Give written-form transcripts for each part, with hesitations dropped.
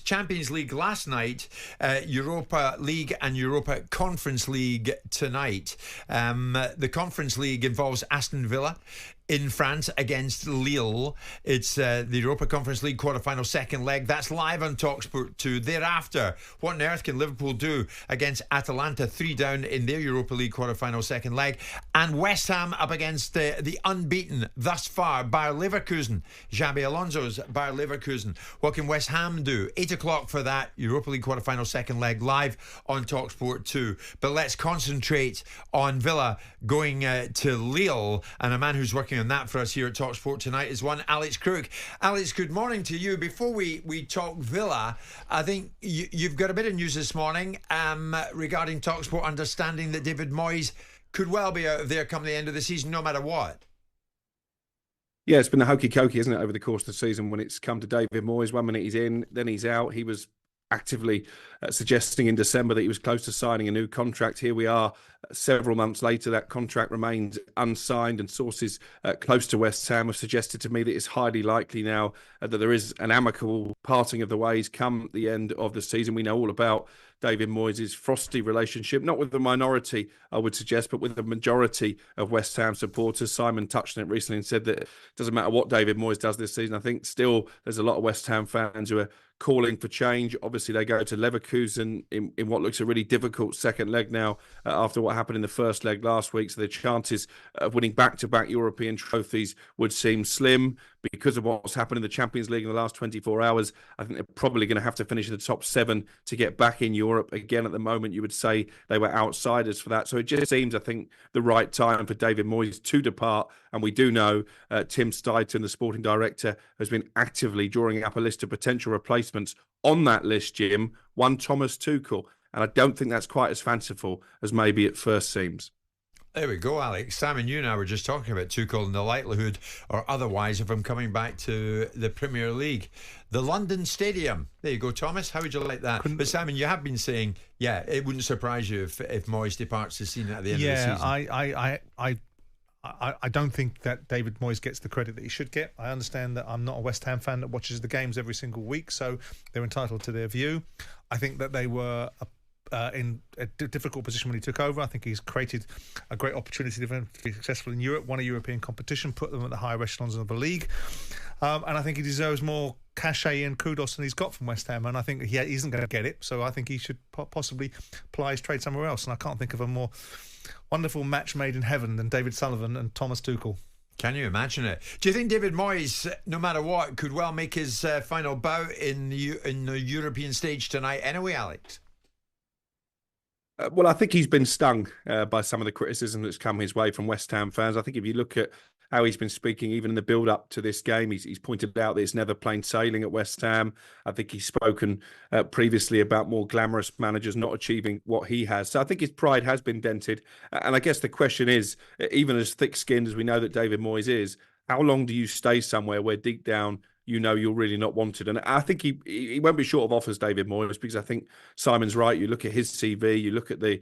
Champions League last night, Europa League and Europa Conference League tonight. The Conference League involves Aston Villa in France against Lille. It's the Europa Conference League quarter-final second leg. That's live on talkSPORT 2. Thereafter, what on earth can Liverpool do against Atalanta, 3 down in their Europa League quarter-final second leg? And West Ham up against the unbeaten thus far Bayer Leverkusen, Xabi Alonso's Bayer Leverkusen. What can West Ham do? 8 o'clock for that Europa League quarter-final second leg live on talkSPORT 2. But let's concentrate on Villa going to Lille, and a man who's working on that for us here at talkSPORT tonight is one Alex Crook. Alex, good morning to you. Before we talk Villa, I think you've got a bit of news this morning regarding talkSPORT understanding that David Moyes could well be out of there come the end of the season, no matter what. Yeah, it's been a hokey-cokey, isn't it, over the course of the season when it's come to David Moyes. 1 minute he's in, then he's out. He was actively suggesting in December that he was close to signing a new contract. Here we are several months later. That contract remains unsigned, and sources close to West Ham have suggested to me that it's highly likely now that there is an amicable parting of the ways come the end of the season. We know all about David Moyes' frosty relationship, not with the minority, I would suggest, but with the majority of West Ham supporters. Simon touched on it recently and said that it doesn't matter what David Moyes does this season. I think still there's a lot of West Ham fans who are calling for change. Obviously, they go to Leverkusen in what looks a really difficult second leg now after what happened in the first leg last week. So the chances of winning back-to-back European trophies would seem slim. Because of what's happened in the Champions League in the last 24 hours, I think they're probably going to have to finish in the top 7 to get back in Europe. Again, at the moment, you would say they were outsiders for that. So it just seems, I think, the right time for David Moyes to depart. And we do know Tim Steidten, the sporting director, has been actively drawing up a list of potential replacements. On that list, Jim, one Thomas Tuchel. And I don't think that's quite as fanciful as maybe it first seems. There we go, Alex. Simon, you and I were just talking about Tuchel and the likelihood or otherwise of him coming back to the Premier League. The London Stadium. There you go, Thomas. How would you like that? But Simon, you have been saying, yeah, it wouldn't surprise you if Moyes departs the scene at the end of the season. I don't think that David Moyes gets the credit that he should get. I understand that I'm not a West Ham fan that watches the games every single week, so they're entitled to their view. I think that they were in a difficult position when he took over. I think he's created a great opportunity to be successful in Europe, won a European competition, put them at the higher echelons of the league. And I think he deserves more cachet and kudos than he's got from West Ham. And I think he isn't going to get it. So I think he should possibly ply his trade somewhere else. And I can't think of a more wonderful match made in heaven than David Sullivan and Thomas Tuchel. Can you imagine it? Do you think David Moyes, no matter what, could well make his final bow in the European stage tonight anyway, Alex? Well, I think he's been stung by some of the criticism that's come his way from West Ham fans. I think if you look at how he's been speaking, even in the build-up to this game, he's pointed out that it's never plain sailing at West Ham. I think he's spoken previously about more glamorous managers not achieving what he has. So I think his pride has been dented. And I guess the question is, even as thick-skinned as we know that David Moyes is, how long do you stay somewhere where deep down you know you're really not wanted? And I think he won't be short of offers, David Moyes, because I think Simon's right. You look at his CV, you look at the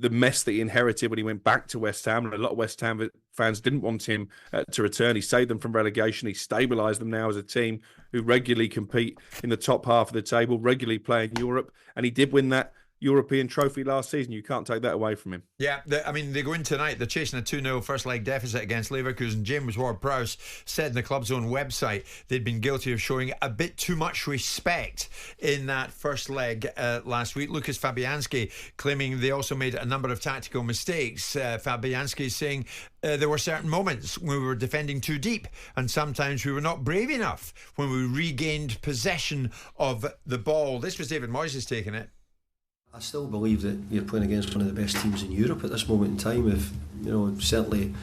mess that he inherited when he went back to West Ham, and a lot of West Ham fans didn't want him to return. He saved them from relegation. He stabilised them now as a team who regularly compete in the top half of the table, regularly play in Europe, and he did win that European trophy last season. You can't take that away from him. Yeah, they go in tonight. They're chasing a 2-0 first leg deficit against Leverkusen. James Ward-Prowse said in the club's own website they'd been guilty of showing a bit too much respect in that first leg last week. Lucas Fabianski claiming they also made a number of tactical mistakes. Fabianski saying there were certain moments when we were defending too deep, and sometimes we were not brave enough when we regained possession of the ball. This was David Moyes taking it. I still believe that you're playing against one of the best teams in Europe at this moment in time. If certainly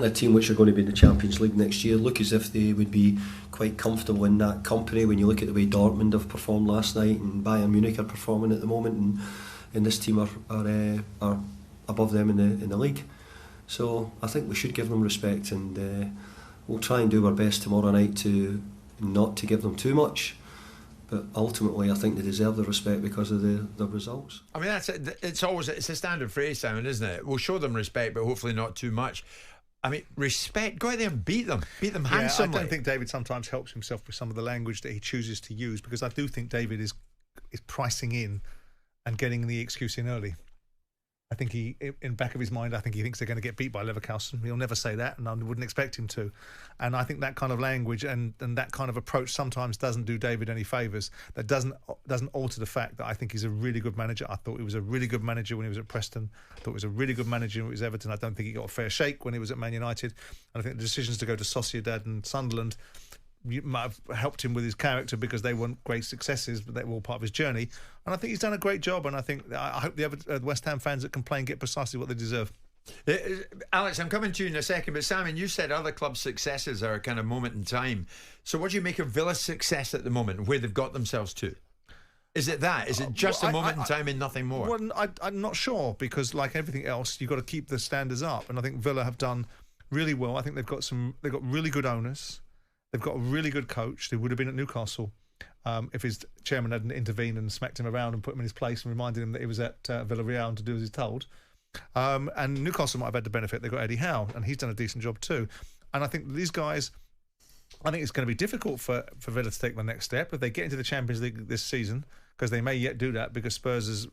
a team which are going to be in the Champions League next year look as if they would be quite comfortable in that company. When you look at the way Dortmund have performed last night and Bayern Munich are performing at the moment, and this team are above them in the league. So I think we should give them respect, and we'll try and do our best tomorrow night to not to give them too much. But ultimately, I think they deserve the respect because of the results. I mean, it's a standard phrase, Simon, isn't it? We'll show them respect, but hopefully not too much. I mean, respect. Go out there and beat them handsomely. I don't think David sometimes helps himself with some of the language that he chooses to use, because I do think David is is pricing in and getting the excuse in early. I think he, in back of his mind, I think he thinks they're going to get beat by Leverkusen. He'll never say that, and I wouldn't expect him to. And I think that kind of language and that kind of approach sometimes doesn't do David any favours. That doesn't alter the fact that I think he's a really good manager. I thought he was a really good manager when he was at Preston. I thought he was a really good manager when he was at Everton. I don't think he got a fair shake when he was at Man United. And I think the decisions to go to Sociedad and Sunderland might have helped him with his character because they weren't great successes, but they were all part of his journey. And I think he's done a great job. And I hope the other West Ham fans that complain get precisely what they deserve. Alex, I'm coming to you in a second, but Simon, you said other clubs' successes are a kind of moment in time. So what do you make of Villa's success at the moment, where they've got themselves to? Is it that? Is it just a moment in time and nothing more? Well, I'm not sure, because like everything else, you've got to keep the standards up. And I think Villa have done really well. I think they've got really good owners. They've got a really good coach. They would have been at Newcastle if his chairman hadn't intervened and smacked him around and put him in his place and reminded him that he was at Villarreal and to do as he's told. And Newcastle might have had the benefit. They've got Eddie Howe, and he's done a decent job too. And I think these guys, I think it's going to be difficult for Villa to take the next step if they get into the Champions League this season, because they may yet do that, because Spurs is,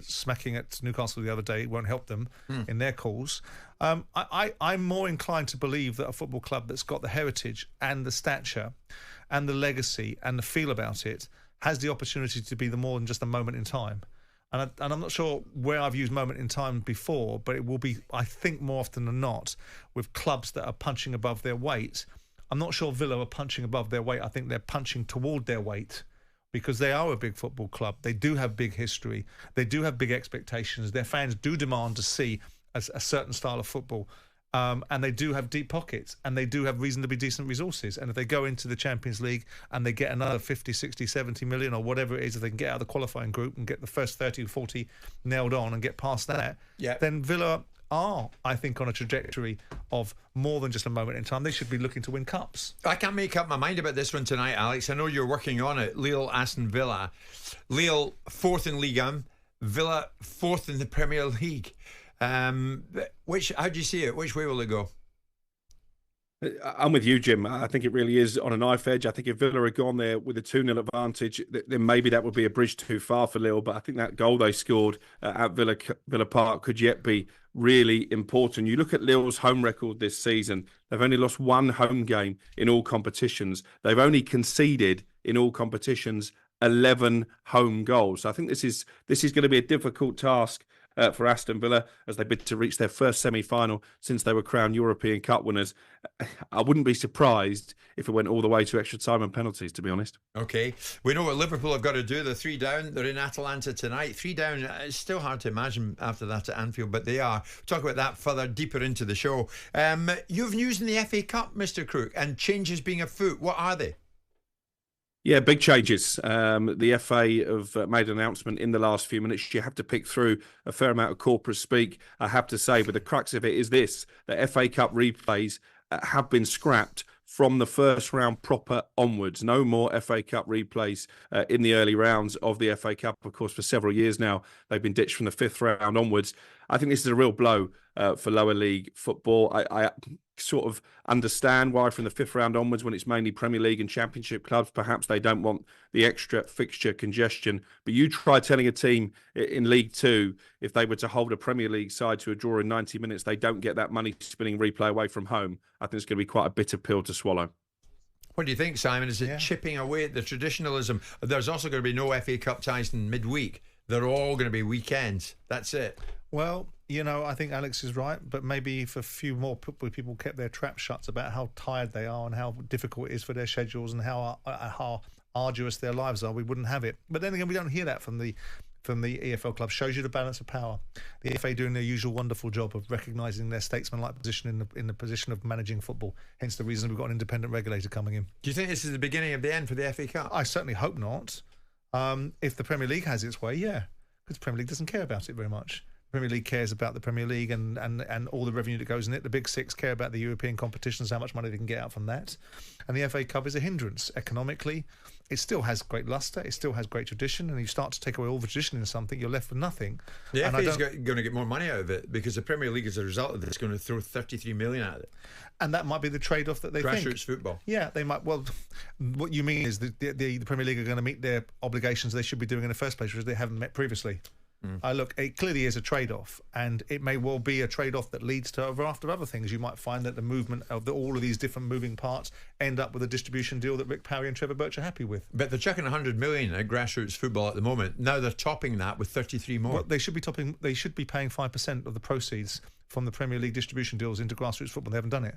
smacking at Newcastle the other day won't help them in their cause. I'm more inclined to believe that a football club that's got the heritage and the stature and the legacy and the feel about it has the opportunity to be more than just a moment in time. And I'm not sure where I've used moment in time before, but it will be, I think, more often than not, with clubs that are punching above their weight. I'm not sure Villa are punching above their weight. I think they're punching toward their weight, because they are a big football club. They do have big history. They do have big expectations. Their fans do demand to see a certain style of football. And they do have deep pockets, and they do have reasonably decent resources. And if they go into the Champions League and they get another 50, 60, 70 million or whatever it is, if they can get out of the qualifying group and get the first 30 or 40 nailed on and get past that, then Villa are, I think, on a trajectory of more than just a moment in time. They should be looking to win cups. I can't make up my mind about this one tonight, Alex. I know you're working on it. Lille, Aston Villa. Lille, 4th in Ligue 1. Villa, 4th in the Premier League. How do you see it? Which way will it go? I'm with you, Jim. I think it really is on a knife edge. I think if Villa had gone there with a 2-0 advantage, then maybe that would be a bridge too far for Lille. But I think that goal they scored at Villa Park could yet be really important. You look at Lille's home record this season. They've only lost one home game in all competitions. They've only conceded in all competitions 11 home goals. So I think this is going to be a difficult task for Aston Villa as they bid to reach their first semi-final since they were crowned European Cup winners. I wouldn't be surprised if it went all the way to extra time and penalties, to be honest. Okay. We know what Liverpool have got to do. They're 3 down. They're in Atalanta tonight. 3 down. It's still hard to imagine after that at Anfield, but they are. We'll talk about that further deeper into the show. You've news in the FA Cup, Mr. Crook, and changes being afoot. What are they? Yeah, big changes. The FA have made an announcement in the last few minutes. You have to pick through a fair amount of corporate speak, I have to say. But the crux of it is this: the FA Cup replays have been scrapped from the first round proper onwards. No more FA Cup replays in the early rounds of the FA Cup. Of course, for several years now, they've been ditched from the 5th round onwards. I think this is a real blow for lower league football. I sort of understand why from the 5th round onwards, when it's mainly Premier League and Championship clubs, perhaps they don't want the extra fixture congestion. But you try telling a team in League 2, if they were to hold a Premier League side to a draw in 90 minutes, they don't get that money spinning replay away from home. I think it's going to be quite a bitter pill to swallow. What do you think, Simon? Is it chipping away at the traditionalism? There's also going to be no FA Cup ties in midweek. They're all going to be weekends. That's it. Well, I think Alex is right, but maybe if a few more people kept their trap shut about how tired they are and how difficult it is for their schedules and how arduous their lives are, we wouldn't have it. But then again, we don't hear that from the EFL club. Shows you the balance of power. The FA doing their usual wonderful job of recognising their statesman-like position in the position of managing football. Hence the reason we've got an independent regulator coming in. Do you think this is the beginning of the end for the FA Cup? I certainly hope not. If the Premier League has its way, yeah, because the Premier League doesn't care about it very much. Premier League cares about the Premier League and all the revenue that goes in it. The Big Six care about the European competitions, how much money they can get out from that. And the FA Cup is a hindrance economically. It still has great lustre. It still has great tradition. And you start to take away all the tradition in something, you're left with nothing. The FA is going to get more money out of it because the Premier League, as a result of this, is going to throw 33 million at it. And that might be the trade-off that they think. Grassroots football. Yeah, they might. Well, what you mean is that the Premier League are going to meet their obligations they should be doing in the first place, which they haven't met previously. Look, it clearly is a trade-off, and it may well be a trade-off that leads to a raft of other things. You might find that the movement of all of these different moving parts end up with a distribution deal that Rick Parry and Trevor Birch are happy with. But they're chucking 100 million at grassroots football at the moment. Now they're topping that with 33 more. Well, they should be paying 5% of the proceeds from the Premier League distribution deals into grassroots football. They haven't done it.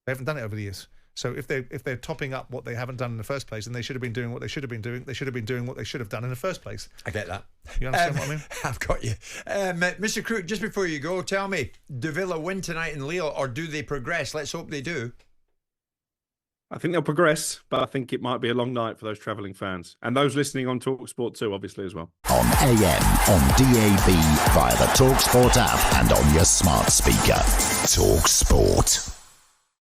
They haven't done it over the years. So if they're topping up what they haven't done in the first place, then they should have been doing what they should have been doing. They should have been doing what they should have done in the first place. I get that. You understand what I mean? I've got you. Mr. Crook, just before you go, tell me, do Villa win tonight in Lille or do they progress? Let's hope they do. I think they'll progress, but I think it might be a long night for those travelling fans. And those listening on talkSPORT too, obviously, as well. On AM, on DAB, via the talkSPORT app and on your smart speaker. talkSPORT.